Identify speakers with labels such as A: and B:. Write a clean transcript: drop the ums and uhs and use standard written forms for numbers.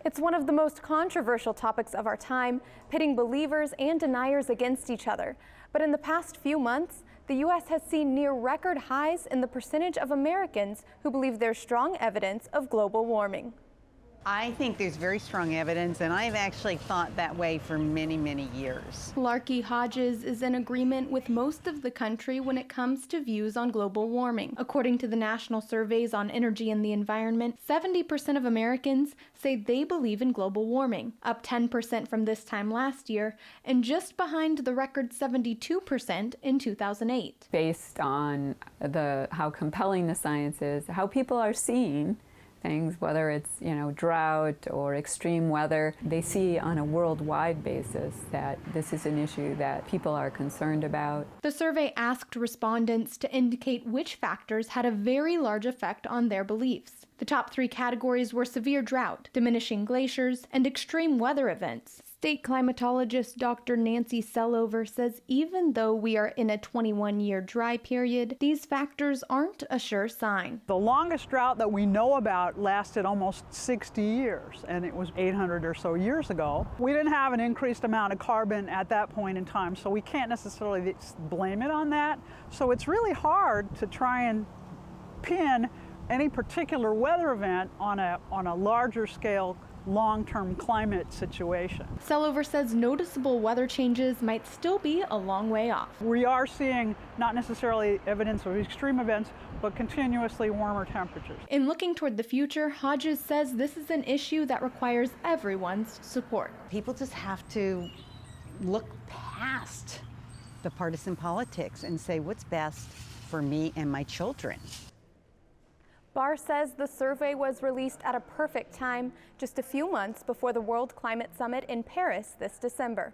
A: It's one of the most controversial topics of our time, pitting believers and deniers against each other. But in the past few months, the U.S. has seen near record highs in the percentage of Americans who believe there's strong evidence of global warming.
B: I think there's very strong evidence, and I've actually thought that way for many, many years.
A: Larky Hodges is in agreement with most of the country when it comes to views on global warming. According to the National Surveys on Energy and the Environment, 70% of Americans say they believe in global warming, up 10% from this time last year, and just behind the record 72% in 2008.
C: Based on how compelling the science is, how people are seeing things, whether it's, drought or extreme weather, they see on a worldwide basis that this is an issue that people are concerned about.
A: The survey asked respondents to indicate which factors had a very large effect on their beliefs. The top three categories were severe drought, diminishing glaciers, and extreme weather events. State climatologist Dr. Nancy Sellover says even though we are in a 21-year dry period, these factors aren't a sure sign.
D: The longest drought that we know about lasted almost 60 years, and it was 800 or so years ago. We didn't have an increased amount of carbon at that point in time, so we can't necessarily blame it on that. So it's really hard to try and pin any particular weather event on a larger scale long-term climate situation.
A: Sellover says noticeable weather changes might still be a long way off.
D: We are seeing not necessarily evidence of extreme events, but continuously warmer temperatures.
A: In looking toward the future, Hodges says this is an issue that requires everyone's support.
B: People just have to look past the partisan politics and say what's best for me and my children.
A: Barr says the survey was released at a perfect time, just a few months before the World Climate Summit in Paris this December.